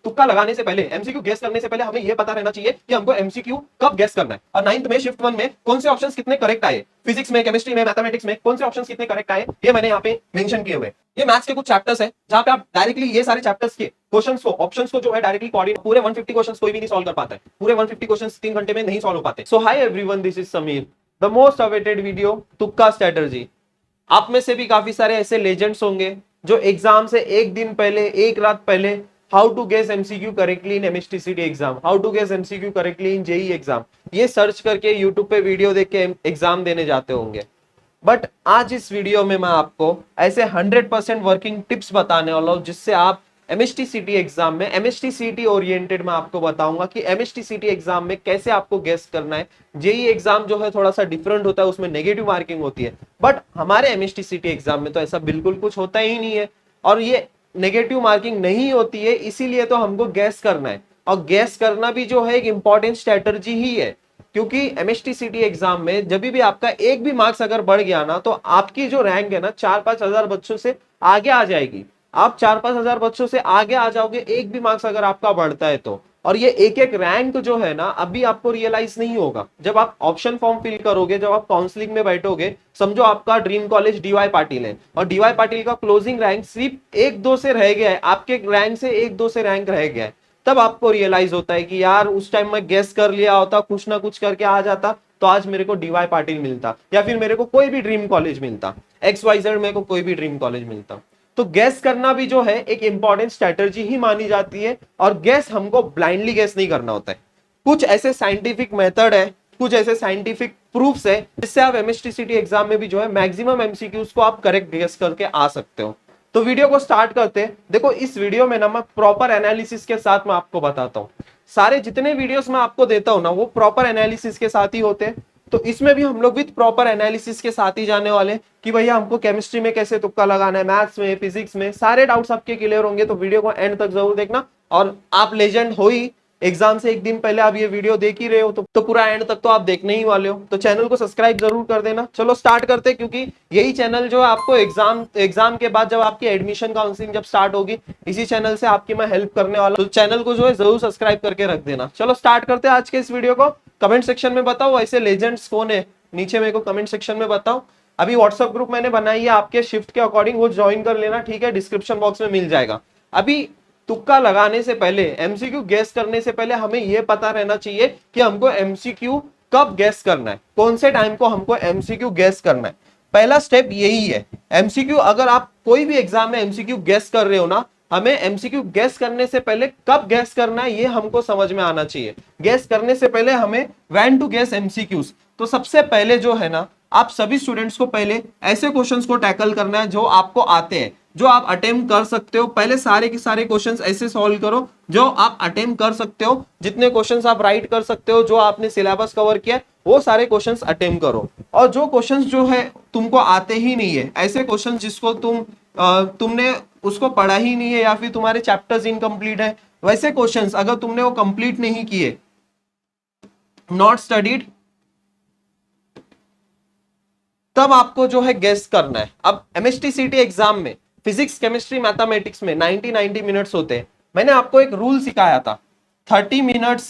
तुक्का लगाने से पहले, एमसीक्यू गेस करने से पहले हमें यह पता रहना चाहिए कि हमको एमसीक्यू कब गेस करना है। और 9th में शिफ्ट 1 में कौन से ऑप्शंस कितने करेक्ट आए, फिजिक्स में, केमिस्ट्री में, मैथमेटिक्स में कौन से ऑप्शंस कितने करेक्ट आए, ये मैंने यहाँ पे मेंशन किए हुए। ये मैथ्स के कुछ चैप्टर्स है जहां पे आप डायरेक्टली ये सारे चैप्टर्स के क्वेश्चंस को, ऑप्शंस को जो है डायरेक्टली कोऑर्डिनेट, पूरे 150 क्वेश्चंस कोई भी नहीं सॉल्व कर पाता है, पूरे 150 क्वेश्चंस 3 घंटे में नहीं सॉल्व हो पाते। So hi everyone, this is Sameer, the most awaited video तुक्का स्ट्रेटजी। आप में से भी काफी सारे ऐसे लेजेंड्स होंगे जो एग्जाम से एक दिन पहले, एक रात पहले, how to guess MCQ correctly in MHT CET exam, how to guess MCQ correctly in JEE exam, ये सर्च करके यूट्यूब पे वीडियो देख के एग्जाम देने जाते होंगे। बट आज इस वीडियो में मैं आपको ऐसे 100% वर्किंग टिप्स बताने वाला हूं जिससे आप एमएचटीसीटी एग्जाम में, एमएचटीसीटी ओरिएंटेड मैं आपको बताऊंगा कि एमएचटीसीटी एग्जाम में कैसे आपको गेस करना है। जेई एग्जाम जो है थोड़ा सा डिफरेंट होता है, उसमें नेगेटिव मार्किंग होती है, बट हमारे एमएचटीसीटी एग्जाम में तो ऐसा बिल्कुल कुछ होता ही नहीं है और ये नेगेटिव मार्किंग नहीं होती है, इसीलिए तो हमको गैस करना है। और गैस करना भी जो है एक इंपॉर्टेंट स्ट्रेटजी ही है, क्योंकि एमएचटीसीटी एग्जाम में जब भी आपका एक भी मार्क्स अगर बढ़ गया ना, तो आपकी जो रैंक है ना 4-5 हजार बच्चों से आगे आ जाएगी। आप 4-5 हजार बच्चों से आगे आ जाओगे एक भी मार्क्स अगर आपका बढ़ता है तो। और ये एक एक रैंक जो है ना, अभी आपको रियलाइज नहीं होगा। जब आप ऑप्शन फॉर्म फिल करोगे, जब आप काउंसलिंग में बैठोगे, समझो आपका ड्रीम कॉलेज डीवाई पाटिल है और डीवाई पाटिल का क्लोजिंग रैंक सिर्फ 1-2 से रह गया है, आपके रैंक से 1-2 से रैंक रह गया है, तब आपको रियलाइज होता है कि यार उस टाइम मैं गेस कर लिया होता, कुछ ना कुछ करके आ जाता, तो आज मेरे को डीवाई पाटिल मिलता, या फिर मेरे को कोई भी ड्रीम कॉलेज मिलता, XYZ मेरे को कोई भी ड्रीम कॉलेज मिलता। तो गैस करना भी जो है एक इंपॉर्टेंट स्ट्रेटजी ही मानी जाती है। और गैस हमको ब्लाइंडली गैस नहीं करना होता है, कुछ ऐसे साइंटिफिक मेथड है, कुछ ऐसे साइंटिफिक प्रूफ्स है जिससे आप एमएचटीसीटी एग्जाम में भी जो है मैक्सिमम एमसीक्यूज को आप करेक्ट गेस करके आ सकते हो। तो वीडियो को स्टार्ट करते हैं। देखो इस वीडियो में ना मैं प्रॉपर एनालिसिस के साथ मैं आपको बताता हूँ, सारे जितने वीडियोस मैं आपको देता हूँ ना वो प्रॉपर एनालिसिस के साथ ही होते हैं। तो इसमें भी हम लोग विद प्रॉपर एनालिसिस के साथ ही जाने वाले कि भैया हमको केमिस्ट्री में कैसे तुक्का लगाना है, मैथ्स में, फिजिक्स में, सारे डाउट्स आपके क्लियर होंगे। तो वीडियो को एंड तक जरूर देखना। और आप लेजेंड हो ही, एग्जाम से एक दिन पहले आप ये वीडियो देख ही रहे हो, तो पूरा एंड तक तो आप देखने ही वाले हो। तो चैनल को सब्सक्राइब जरूर कर देना। चलो स्टार्ट करते हैं, क्योंकि यही चैनल जो है आपको एग्जाम के बाद जब आपकी एडमिशन काउंसलिंग जब स्टार्ट होगी, इसी चैनल से आपकी मैं हेल्प करने वाला। तो चैनल को जो है जरूर सब्सक्राइब करके रख देना। चलो स्टार्ट करते हैं आज के इस वीडियो को। कमेंट सेक्शन में बताओ ऐसे लेजेंड्स कौन है, नीचे मेरे को कमेंट सेक्शन में बताओ। अभी व्हाट्सएप ग्रुप मैंने बनाई है आपके शिफ्ट के अकॉर्डिंग, वो ज्वाइन कर लेना, ठीक है, डिस्क्रिप्शन बॉक्स में मिल जाएगा। अभी तुक्का लगाने से पहले, एमसीक्यू गेस करने से पहले हमें यह पता रहना चाहिए कि हमको एमसीक्यू कब गेस करना है, कौन से टाइम को हमको एमसीक्यू गेस करना है। पहला स्टेप यही है। एमसीक्यू, अगर आप कोई भी एग्जाम में एमसीक्यू गेस कर रहे हो ना, हमें एमसीक्यू गेस करने से पहले कब गेस करना है ये हमको समझ में आना चाहिए। गेस करने से पहले हमें व्हेन टू गेस एमसीक्यूज। तो सबसे पहले जो है ना, आप सभी स्टूडेंट्स को पहले ऐसे क्वेश्चंस को टैकल करना है जो आपको आते हैं, जो आप अटेम्प्ट कर सकते हो। पहले सारे के सारे क्वेश्चंस ऐसे सॉल्व करो जो आप अटेम्प्ट कर सकते हो। जितने क्वेश्चंस आप राइट कर सकते हो, जो आपने सिलेबस कवर किया, वो सारे क्वेश्चंस अटेम्प्ट करो। और जो क्वेश्चंस जो है तुमको आते ही नहीं है, ऐसे क्वेश्चंस जिसको तुमने उसको पढ़ा ही नहीं है, या फिर तुम्हारे चैप्टर्स इनकम्प्लीट है, वैसे क्वेश्चंस अगर तुमने वो कंप्लीट नहीं किए, नॉट स्टडीड, तब आपको जो है गेस करना है। अब एमएचटीसीटी एग्जाम में फिजिक्स, केमिस्ट्री, मैथमेटिक्स में 90 मिनट्स होते हैं। मैंने आपको एक रूल सिखाया था, 30 मिनट्स,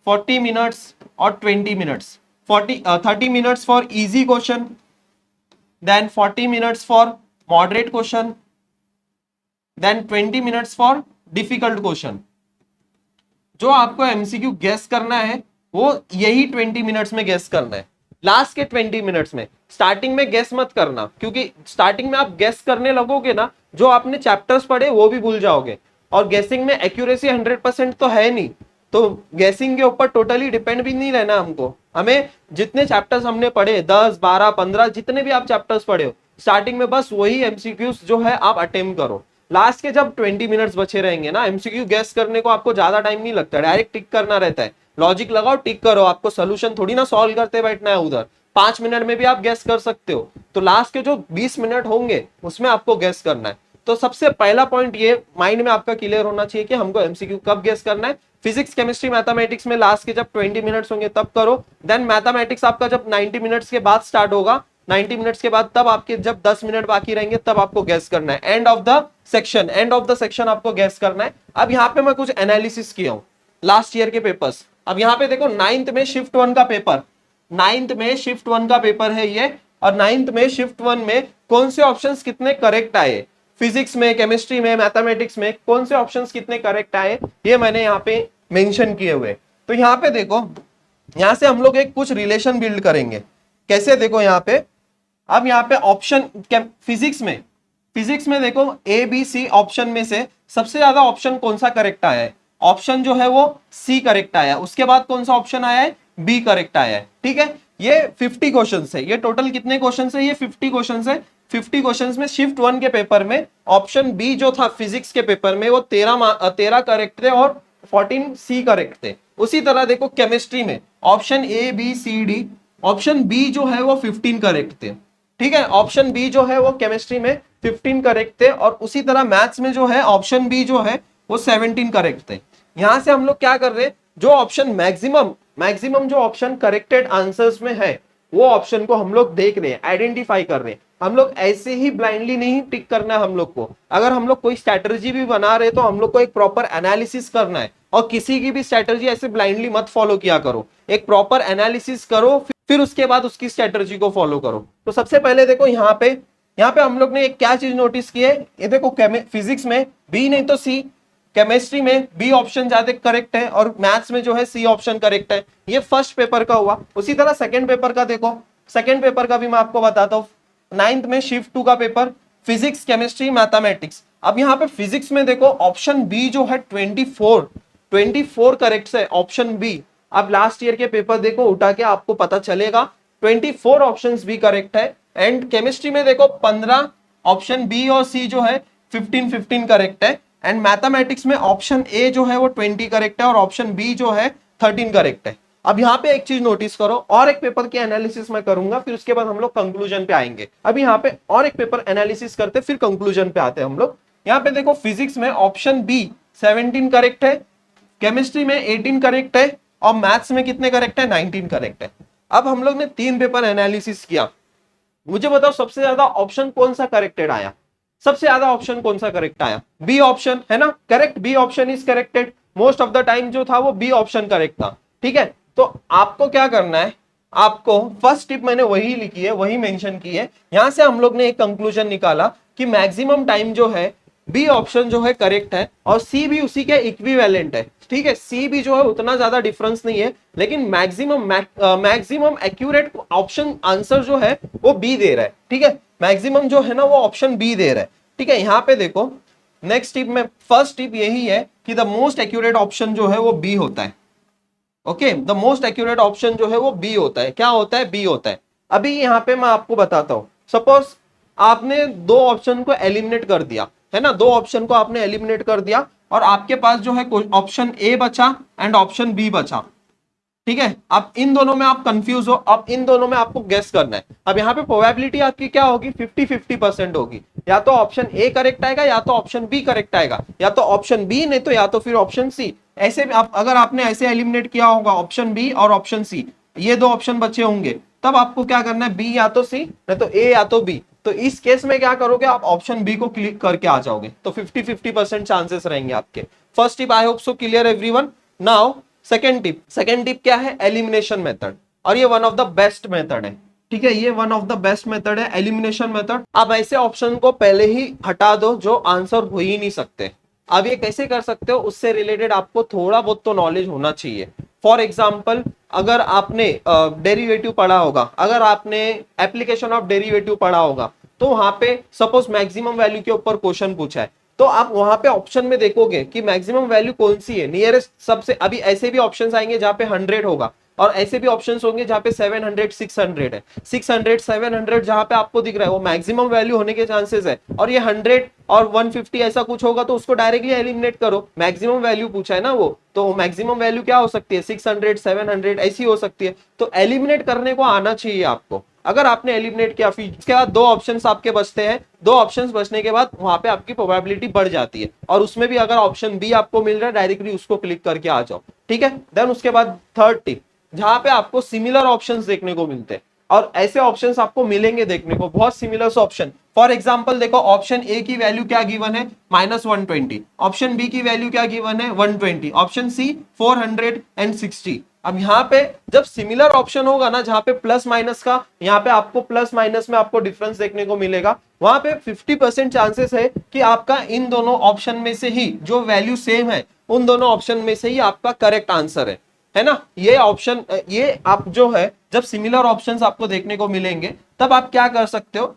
40 मिनट्स और 20 minutes. 30 minutes for easy question, then 40 minutes for moderate question, then 20 minutes for difficult question. जो आपको एमसीक्यू गेस करना है वो यही 20 मिनट्स में गेस करना है। लास्ट के 20 मिनट्स में, स्टार्टिंग में गेस मत करना, क्योंकि स्टार्टिंग में आप गेस करने लगोगे ना, जो आपने चैप्टर्स पढ़े वो भी भूल जाओगे। और गेसिंग में एक्यूरेसी 100% तो है नहीं, तो गेसिंग के ऊपर टोटली डिपेंड भी नहीं रहना हमको। हमें जितने चैप्टर्स हमने पढ़े, 10, 12, 15, जितने भी आप चैप्टर्स पढ़े हो, स्टार्टिंग में बस वही एमसीक्यूज जो है आप अटेम्प्ट करो। लास्ट के जब 20 मिनट्स बचे रहेंगे ना, एमसीक्यू गेस करने को आपको ज्यादा टाइम नहीं लगता, डायरेक्ट टिक करना रहता है। लॉजिक लगाओ, टिक करो, आपको सोल्यूशन थोड़ी ना सॉल्व करते बैठना है उधर। 5 मिनट में भी आप गेस कर सकते हो। तो लास्ट के जो 20 मिनट होंगे उसमें आपको गेस करना है। तो सबसे पहला पॉइंट ये माइंड में आपका क्लियर होना चाहिए कि हमको एमसीक्यू कब गेस करना है। फिजिक्स, केमिस्ट्री, मैथमेटिक्स में लास्ट के जब 20 मिनट्स होंगे तब करो। देन मैथमेटिक्स आपका जब 90 मिनट्स के बाद स्टार्ट होगा, 90 मिनट्स के बाद, तब आपके जब 10 मिनट बाकी रहेंगे तब आपको गेस करना है। End of the section, end of the section आपको गैस करना है। अब यहाँ पे मैं कुछ एनालिसिस किया हूँ लास्ट ईयर के पेपर्स। अब यहाँ पे देखो नाइन्थ में शिफ्ट वन का पेपर, नाइन्थ में शिफ्ट वन का पेपर है ये, और नाइन्थ में शिफ्ट वन में कौन से ऑप्शंस कितने करेक्ट आए, फिजिक्स में, केमिस्ट्री में, मैथमेटिक्स में कौन से ऑप्शंस कितने करेक्ट आए, ये मैंने यहाँ पे मेंशन किए हुए। तो यहाँ पे देखो, यहाँ से हम लोग एक कुछ रिलेशन बिल्ड करेंगे। कैसे, देखो यहाँ पे, अब यहाँ पे ऑप्शन फिजिक्स में देखो ए बी सी ऑप्शन में से सबसे ज्यादा ऑप्शन कौन सा करेक्ट आया है, ऑप्शन जो है वो सी करेक्ट आया है। उसके बाद कौन सा ऑप्शन आया है, बी करेक्ट आया है। ठीक है, ये 50 क्वेश्चन है, ये टोटल कितने क्वेश्चन है, ये 50 क्वेश्चन है। 50 क्वेश्चन में शिफ्ट वन के पेपर में ऑप्शन बी जो था फिजिक्स के पेपर में वो 13 करेक्ट थे और 14 सी करेक्ट थे। उसी तरह देखो केमिस्ट्री में option A B C D, option B जो है वो 15 करेक्ट थे। ठीक है, ऑप्शन बी जो है वो केमिस्ट्री में 15 करेक्ट थे, और उसी तरह मैथ्स में जो है ऑप्शन बी जो है वो 17 करेक्ट थे। यहां से हम लोग क्या कर रहे हैं, जो ऑप्शन मैक्सिमम जो ऑप्शन करेक्टेड आंसर्स में है वो ऑप्शन को हम लोग देख रहे हैं, आइडेंटिफाई कर रहे हैं। हम लोग ऐसे ही ब्लाइंडली नहीं टिक करना है हम लोग को। अगर हम लोग कोई स्ट्रैटेजी भी बना रहे तो हम लोग को एक प्रॉपर एनालिसिस करना है, और किसी की भी स्ट्रैटेजी ऐसे ब्लाइंडली मत फॉलो किया करो, एक प्रॉपर एनालिसिस करो, फिर उसके बाद उसकी स्ट्रैटेजी को फॉलो करो। तो सबसे पहले देखो यहाँ पे हम लोग ने एक क्या चीज नोटिस की है, ये देखो फिजिक्स में बी नहीं तो सी, केमिस्ट्री में बी ऑप्शन ज्यादा करेक्ट है, और मैथ्स में जो है सी ऑप्शन करेक्ट है। ये फर्स्ट पेपर का हुआ। उसी तरह सेकंड पेपर का देखो, सेकंड पेपर का भी मैं आपको बताता हूँ। नाइन्थ में शिफ्ट टू का पेपर, फिजिक्स, केमिस्ट्री, मैथमेटिक्स। अब यहाँ पे फिजिक्स में देखो ऑप्शन बी जो है 24 करेक्ट है, ऑप्शन बी। अब लास्ट ईयर के पेपर देखो उठा के, आपको पता चलेगा 24 ऑप्शंस बी करेक्ट है। एंड केमिस्ट्री में देखो 15, ऑप्शन बी और सी जो है 15 करेक्ट है। एंड मैथमेटिक्स में ऑप्शन ए जो है वो 20 करेक्ट है, और ऑप्शन बी जो है 13 करेक्ट है। अब यहाँ पे एक चीज नोटिस करो, और एक पेपर की एनालिसिस मैं करूंगा, फिर उसके बाद हम लोग कंक्लूजन पे आएंगे। अभी यहाँ पे और एक पेपर एनालिसिस करते, फिर कंक्लूजन पे आते हैं हम लोग। यहाँ पे देखो फिजिक्स में ऑप्शन बी 17 करेक्ट है, केमिस्ट्री में 18 करेक्ट है, और मैथ्स में कितने करेक्ट है, 19 करेक्ट है। अब हम लोग ने 3 पेपर एनालिसिस किया, मुझे बताओ सबसे ज्यादा ऑप्शन कौन सा करेक्टेड आया, सबसे ज्यादा ऑप्शन कौन सा करेक्ट आया, बी ऑप्शन है ना, correct, B option is corrected. Most of the time जो था वो बी ऑप्शन करेक्ट था। ठीक है, तो आपको क्या करना है, आपको फर्स्ट टिप मैंने वही लिखी है, वही मेंशन की है। यहां से हम लोग ने एक कंक्लूजन निकाला कि मैक्सिमम टाइम जो है बी ऑप्शन जो है करेक्ट है, और सी भी उसी के इक्विवेलेंट है। ठीक है, सी भी जो है उतना ज्यादा डिफरेंस नहीं है, लेकिन मैक्सिमम एक्यूरेट ऑप्शन आंसर जो है वो बी दे रहा है। ठीक है, मैक्सिमम जो है ना वो ऑप्शन बी दे रहा है। ठीक है, यहाँ पे देखो नेक्स्ट टिप में फर्स्ट टिप यही है कि द मोस्ट एक्यूरेट ऑप्शन जो है वो बी होता है। Okay, the most accurate option जो है वो बी होता है। क्या होता है, बी होता है। अभी यहाँ पे मैं आपको बताता हूं, सपोज आपने 2 ऑप्शन को एलिमिनेट कर दिया है ना, 2 ऑप्शन को आपने एलिमिनेट कर दिया, और आपके पास जो है ऑप्शन ए बचा एंड ऑप्शन बी बचा। ठीक है, अब इन दोनों में आप कंफ्यूज हो, अब इन दोनों में आपको गेस करना है। अब यहाँ पे प्रोबेबिलिटी आपकी क्या होगी, 50-50% होगी। या तो ऑप्शन ए करेक्ट आएगा, या तो ऑप्शन बी करेक्ट आएगा, या तो ऑप्शन बी, नहीं तो या तो फिर ऑप्शन सी। ऐसे आप अगर आपने ऐसे एलिमिनेट किया होगा ऑप्शन बी और ऑप्शन सी, ये 2 ऑप्शन बचे होंगे, तब आपको क्या करना है, बी या तो सी, नहीं तो ए या तो बी। तो इस केस में क्या करोगे, आप ऑप्शन बी को क्लिक करके आ जाओगे, तो 50-50% चांसेस रहेंगे आपके। First tip I hope so clear everyone. Now second tip क्या है, एलिमिनेशन मेथड, और ये one of the best method है। ठीक है, ये one of the best method है, एलिमिनेशन मेथड। आप ऐसे ऑप्शन को पहले ही हटा दो जो आंसर हो ही नहीं सकते। अब ये कैसे कर सकते हो, उससे रिलेटेड आपको थोड़ा बहुत तो नॉलेज होना चाहिए। फॉर एग्जाम्पल, अगर आपने डेरिवेटिव पढ़ा होगा, अगर आपने एप्लीकेशन ऑफ डेरिवेटिव पढ़ा होगा, तो वहां पे सपोज मैक्सिमम वैल्यू के ऊपर क्वेश्चन पूछा है, तो आप वहां पे ऑप्शन में देखोगे कि मैक्सिमम वैल्यू कौन सी है, नियरेस्ट सबसे। अभी ऐसे भी ऑप्शंस आएंगे जहां पे 100 होगा, और ऐसे भी ऑप्शंस होंगे जहां पे 700 600 है। 600 700 जहां पे आपको दिख रहा है वो मैक्सिमम वैल्यू होने के चांसेस है, और ये 100 और 150 ऐसा कुछ होगा तो उसको डायरेक्टली एलिमिनेट करो। मैक्सिमम वैल्यू पूछा है ना वो, तो मैक्सिमम वैल्यू क्या हो सकती है, 600 700 ऐसी हो सकती है। तो एलिमिनेट करने को आना चाहिए आपको। अगर आपने एलिमिनेट किया, फिर इसके बाद 2 ऑप्शंस आपके बचते हैं, 2 ऑप्शंस बचने के बाद वहां पे आपकी प्रोबेबिलिटी बढ़ जाती है, और उसमें भी अगर ऑप्शन बी आपको मिल रहा है, डायरेक्टली उसको क्लिक करके आ जाओ। ठीक है, देन उसके बाद थर्ड टिप, जहां पे आपको सिमिलर ऑप्शंस देखने को मिलते हैं, और ऐसे ऑप्शंस आपको मिलेंगे देखने को, बहुत सिमिलर ऑप्शन। फॉर एग्जाम्पल देखो ऑप्शन ए की वैल्यू क्या गिवन है -120, ऑप्शन बी की वैल्यू क्या गिवन है 120, ऑप्शन सी 460। अब यहाँ पे जब सिमिलर ऑप्शन होगा ना, जहां पे प्लस माइनस का, यहाँ पे आपको प्लस माइनस में आपको डिफरेंस देखने को मिलेगा, वहां पे 50% चांसेस है कि आपका इन दोनों ऑप्शन में से ही जो वैल्यू सेम है उन दोनों ऑप्शन में से ही आपका करेक्ट आंसर है ना। ये ऑप्शन, ये आप जो है जब सिमिलर ऑप्शंस आपको देखने को मिलेंगे तब आप क्या कर सकते हो,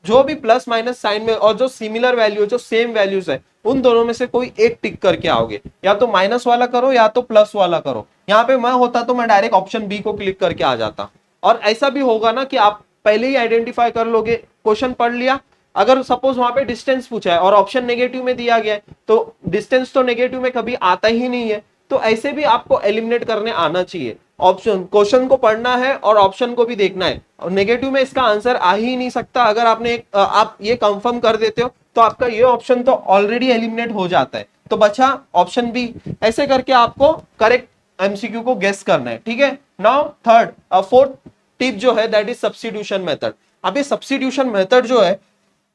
जो भी प्लस माइनस साइन में और जो सिमिलर वैल्यू जो सेम वैल्यूज है उन दोनों में से कोई एक टिक करके आओगे, या तो माइनस वाला करो या तो प्लस वाला करो। यहाँ पे मैं होता तो मैं डायरेक्ट ऑप्शन बी को क्लिक करके आ जाता। और ऐसा भी होगा ना कि आप पहले ही आइडेंटिफाई कर लोगे, क्वेश्चन पढ़ लिया, अगर सपोज वहां पे डिस्टेंस पूछा है और ऑप्शन नेगेटिव में दिया गया है तो डिस्टेंस तो नेगेटिव में कभी आता ही नहीं है, तो ऐसे भी आपको एलिमिनेट करने आना चाहिए। ऑप्शन क्वेश्चन को पढ़ना है और ऑप्शन को भी देखना है, और नेगेटिव में इसका आंसर आ ही नहीं सकता। अगर आप ये कंफर्म कर देते हो तो आपका ये ऑप्शन तो ऑलरेडी एलिमिनेट हो जाता है, तो बचा ऑप्शन बी। ऐसे करके आपको करेक्ट एमसीक्यू को गेस करना है, ठीक है। नाउ फोर्थ टिप जो है दैट इज सब्स्टिट्यूशन मेथड। अब ये सब्स्टिट्यूशन मेथड जो है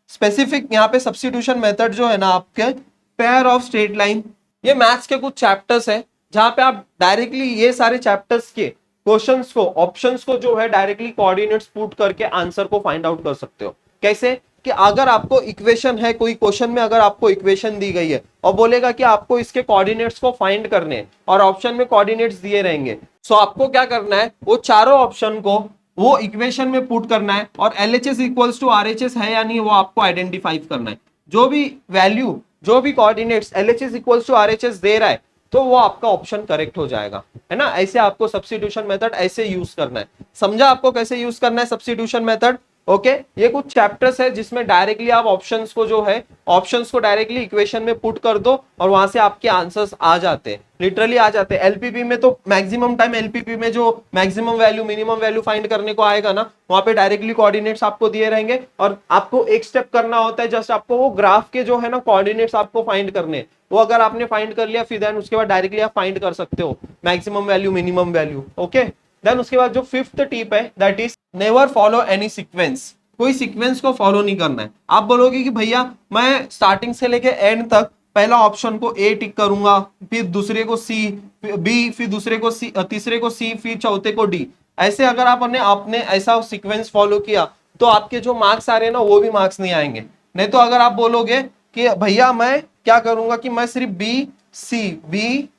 स्पेसिफिक, यहाँ पे सब्स्टिट्यूशन मेथड जो है ना आपके पेयर ऑफ स्ट्रेट लाइन, ये मैथ्स के कुछ चैप्टर्स है जहां पे आप डायरेक्टली ये सारे चैप्टर्स के क्वेश्चंस को, ऑप्शंस को जो है डायरेक्टली कोऑर्डिनेट्स पुट करके आंसर को फाइंड आउट कर सकते हो। कैसे कि अगर आपको इक्वेशन है, कोई क्वेश्चन में अगर आपको इक्वेशन दी गई है और बोलेगा कि आपको इसके कोऑर्डिनेट्स को फाइंड करने हैं और ऑप्शन में कोऑर्डिनेट्स दिए रहेंगे, सो आपको क्या करना है, वो चारों ऑप्शन को वो इक्वेशन में पुट करना है और LHS इक्वल्स टू RHS है या नहीं वो आपको आइडेंटिफाई करना है। जो भी वैल्यू, जो भी coordinates LHS equals to RHS दे रहा है तो वो आपका ऑप्शन करेक्ट हो जाएगा, है ना। ऐसे आपको सब्स्टिट्यूशन मेथड ऐसे यूज करना है। समझा आपको कैसे यूज करना है सब्स्टिट्यूशन मेथड? ओके, ये कुछ चैप्टर्स है जिसमें डायरेक्टली आप ऑप्शंस को जो है, ऑप्शंस को डायरेक्टली इक्वेशन में पुट कर दो और वहां से आपके आंसर्स आ जाते हैं, लिटरली आ जाते हैं। एलपीपी में तो मैक्सिमम टाइम, एलपीपी में जो maximum value minimum value find करने को आएगा ना, वहां पे डायरेक्टली कोऑर्डिनेट्स आपको दिए रहेंगे और आपको एक स्टेप करना होता है, जस्ट आपको वो ग्राफ के जो है ना कोऑर्डिनेट्स आपको फाइंड करने हैं। वो अगर आपने फाइंड कर लिया फिर देन उसके बाद डायरेक्टली आप फाइंड कर सकते हो maximum value minimum value. Okay, then उसके बाद जो फिफ्थ टिप है that is never follow any sequence. कोई सीक्वेंस को फॉलो नहीं करना है। आप बोलोगे कि भैया मैं स्टार्टिंग से लेके एंड तक पहला ऑप्शन को ए टिक करूंगा, फिर दूसरे को सी, बी, फिर दूसरे को सी, तीसरे को सी, फिर चौथे को डी। ऐसे अगर आपने ऐसा सीक्वेंस फॉलो किया तो आपके जो मार्क्स आ रहे हैं ना वो भी मार्क्स नहीं आएंगे। नहीं तो अगर आप बोलोगे कि भैया मैं क्या करूंगा कि मैं सिर्फ बी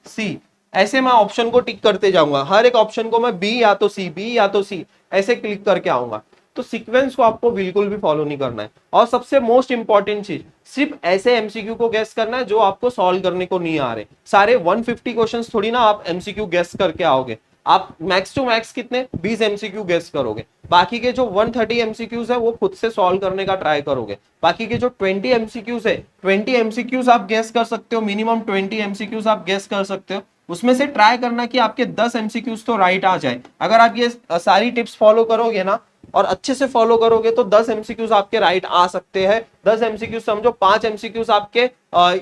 सी ऐसे मैं ऑप्शन को टिक करते जाऊंगा, हर एक ऑप्शन को मैं बी या तो सी ऐसे क्लिक करके आऊंगा, तो सीक्वेंस को आपको बिल्कुल भी फॉलो नहीं करना है। और सबसे मोस्ट इंपॉर्टेंट चीज, सिर्फ ऐसे एमसीक्यू को गेस करना है जो आपको सॉल्व करने को नहीं आ रहे। सारे 150 क्वेश्चंस थोड़ी ना आप एमसीक्यू गेस करके आओगे। आप मैक्स टू मैक्स कितने 20 एमसीक्यू गेस करोगे, बाकी के जो 130 एमसीक्यूज है वो खुद से सॉल्व करने का ट्राई करोगे। बाकी के जो 20 एमसीक्यूज है 20 एमसीक्यूज आप गेस कर सकते हो, मिनिमम 20 एमसीक्यूज आप गेस कर सकते हो। उसमें से ट्राई करना कि आपके 10 एमसीक्यूज तो राइट आ जाए। अगर आप ये सारी टिप्स फॉलो करोगे ना और अच्छे से फॉलो करोगे तो 10 एमसीक्यूज आपके राइट आ सकते हैं। 10 एमसीक्यूज समझो, 5 एमसीक्यूज आपके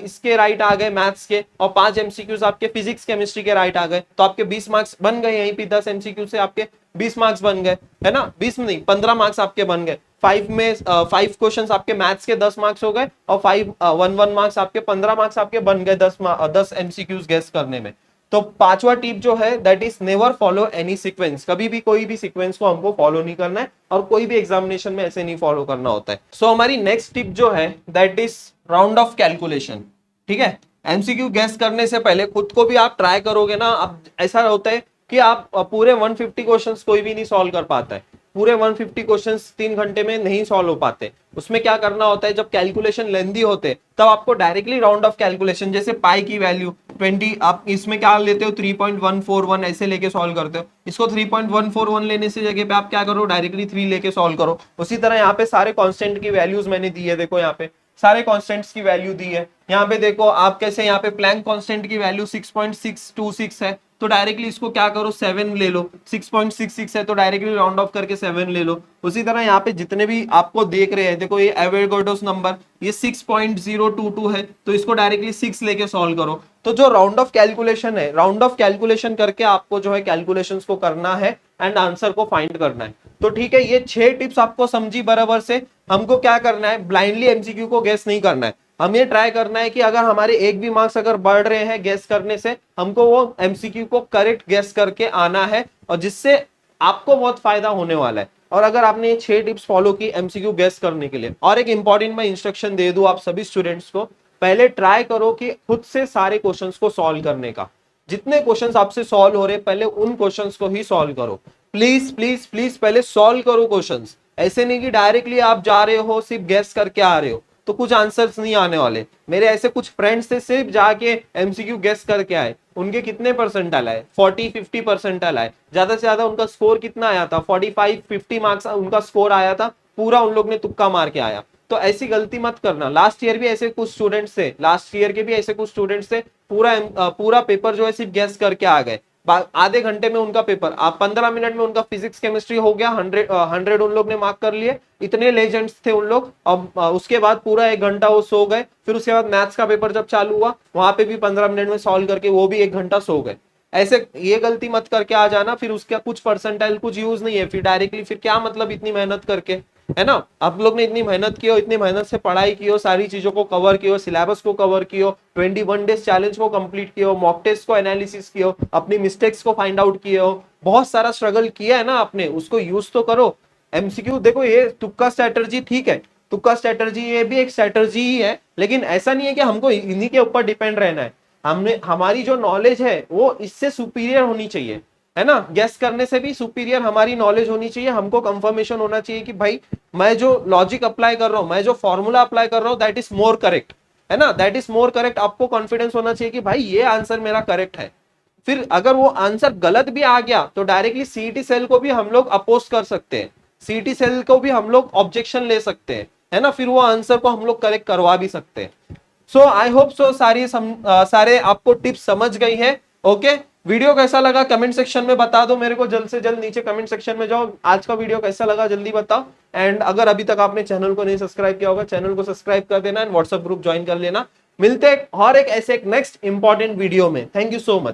इसके राइट आ गए मैथ्स के, और 5 एमसीक्यूज आपके फिजिक्स केमिस्ट्री के राइट आ गए, तो आपके 20 मार्क्स बन गए। यहीं पे 10 एमसीक्यू से आपके 20 मार्क्स बन गए, है ना। 20 में नहीं 15 मार्क्स आपके बन गए। 5 क्वेश्चंस आपके मैथ्स के 10 मार्क्स हो गए और 1 मार्क्स आपके 15 मार्क्स आपके बन गए 10 एमसीक्यूज गेस करने में। तो पांचवा टिप जो है that is never follow any sequence. कभी भी कोई भी सीक्वेंस को हमको फॉलो नहीं करना है और कोई भी एग्जामिनेशन में ऐसे नहीं फॉलो करना होता है। सो हमारी नेक्स्ट टिप जो है that is round of calculation. ठीक है, एमसीक्यू गेस करने से पहले खुद को भी आप ट्राई करोगे ना, अब ऐसा होता है कि आप पूरे 150 क्वेश्चंस कोई भी नहीं सॉल्व कर पाता है। पूरे 150 क्वेश्चंस 3 घंटे में नहीं सॉल्व हो पाते। उसमें क्या करना होता है, जब कैलकुलेशन लेंदी होते तब आपको डायरेक्टली राउंड ऑफ कैलकुलेशन, जैसे पाई की वैल्यू 20, आप इसमें क्या लेते हो 3.141 ऐसे लेके सॉल्व करते हो। इसको 3.141 लेने से जगह पे आप क्या करो, डायरेक्टली 3 लेके सॉल्व करो। उसी तरह यहाँ पे सारे कांस्टेंट की वैल्यूज मैंने दी है, देखो यहाँ पे सारे कांस्टेंट्स की वैल्यू दी है। यहाँ पे देखो आप कैसे, यहाँ पे प्लैंक कांस्टेंट की वैल्यू 6.626 है, तो डायरेक्टली इसको क्या करो 7 ले लो। 6.66 है तो डायरेक्टली राउंड ऑफ करके 7 ले लो। उसी तरह यहाँ पे जितने भी आपको देख रहे हैं, देखो ये एवोगाड्रोस नंबर ये 6.022 है, तो इसको डायरेक्टली 6 लेके सॉल्व करो। तो जो राउंड ऑफ कैलकुलेशन है, राउंड ऑफ कैलकुलेशन करके आपको जो है कैलकुलेशंस को करना है एंड आंसर को फाइंड करना है। तो ठीक है, ये 6 टिप्स आपको समझी बराबर से। हमको क्या करना है, ब्लाइंडली एमसीक्यू को गेस नहीं करना है। हमें ट्राई करना है कि अगर हमारे एक भी मार्क्स अगर बढ़ रहे हैं गेस करने से, हमको वो एमसीक्यू को करेक्ट गेस करके आना है, और जिससे आपको बहुत फायदा होने वाला है। और अगर आपने ये 6 टिप्स फॉलो की एमसीक्यू गेस करने के लिए, और एक इंपॉर्टेंट मैं इंस्ट्रक्शन दे दूं आप सभी स्टूडेंट्स को, पहले ट्राई करो कि खुद से सारे क्वेश्चंस को सॉल्व करने का। जितने क्वेश्चंस आपसे सॉल्व हो रहे पहले उन क्वेश्चंस को ही सॉल्व करो। प्लीज प्लीज प्लीज पहले सॉल्व करो क्वेश्चंस। ऐसे नहीं कि डायरेक्टली आप जा रहे हो सिर्फ गेस करके आ रहे हो तो कुछ आंसर्स नहीं आने वाले। मेरे ऐसे कुछ फ्रेंड्स थे सिर्फ जाके एमसीक्यू गेस करके आए, उनके कितने परसेंटाइल आए, 40-50 परसेंटाइल आए। ज्यादा से ज्यादा उनका स्कोर कितना आया था, 45-50 मार्क्स उनका स्कोर आया था। पूरा उन लोग ने तुक्का मार के आया। तो ऐसी गलती मत करना। लास्ट ईयर भी ऐसे कुछ स्टूडेंट्स थे, लास्ट ईयर के भी ऐसे कुछ स्टूडेंट्स थे, पूरा पेपर जो है सिर्फ गेस करके आ गए। आधे घंटे में उनका पेपर, आप 15 मिनट में उनका फिजिक्स केमिस्ट्री हो गया, 100 उन लोग ने मार्क कर लिए। इतने लेजेंड्स थे उन लोग। अब उसके बाद पूरा 1 घंटा वो सो गए। फिर उसके बाद मैथ्स का पेपर जब चालू हुआ वहां पे भी 15 मिनट में सॉल्व करके वो भी 1 घंटा सो गए। ऐसे ये गलती मत करके आ जाना, फिर उसका कुछ परसेंटाइल कुछ यूज नहीं है फिर डायरेक्टली। फिर क्या मतलब इतनी मेहनत करके, है ना। आप लोग ने इतनी मेहनत की हो, इतनी मेहनत से पढ़ाई की हो, सारी चीजों को कवर किया हो, सिलेबस को कवर किया हो, 21 डेज चैलेंज को कंप्लीट किया हो, मॉक टेस्ट को एनालिसिस किया हो, अपनी मिस्टेक्स को फाइंड आउट किए हो, बहुत सारा स्ट्रगल किया है ना आपने, उसको यूज तो करो। एमसीक्यू देखो, ये तुक्का स्ट्रेटर्जी ठीक है, तुक्का स्ट्रेटर्जी ये भी एक स्ट्रेटर्जी ही है, लेकिन ऐसा नहीं है कि हमको इन्हीं के ऊपर डिपेंड रहना है। हमने हमारी जो नॉलेज है वो इससे सुपीरियर होनी चाहिए, है ना। गेस करने से भी सुपीरियर हमारी नॉलेज होनी चाहिए। हमको कंफर्मेशन होना चाहिए कि भाई मैं जो लॉजिक अप्लाई कर रहा हूं, मैं जो फॉर्मूला अप्लाई कर रहा हूं, दैट इज मोर करेक्ट, है ना, दैट इज मोर करेक्ट। आपको कॉन्फिडेंस होना चाहिए कि भाई ये आंसर मेरा करेक्ट है। फिर अगर वो आंसर गलत भी आ गया तो डायरेक्टली सीईटी सेल को भी हम लोग अपोज कर सकते हैं, सीईटी सेल को भी हम लोग ऑब्जेक्शन ले सकते हैं, है ना। फिर वो आंसर को हम लोग करेक्ट करवा भी सकते हैं। सो आई होप सो सारे आपको टिप्स समझ गई है। ओके, वीडियो कैसा लगा कमेंट सेक्शन में बता दो मेरे को, जल्द से जल्द नीचे कमेंट सेक्शन में जाओ, आज का वीडियो कैसा लगा जल्दी बताओ। एंड अगर अभी तक आपने चैनल को नहीं सब्सक्राइब किया होगा, चैनल को सब्सक्राइब कर देना एंड व्हाट्सएप ग्रुप ज्वाइन कर लेना। मिलते हैं और एक ऐसे एक नेक्स्ट इंपॉर्टेंट वीडियो में। Thank you so much.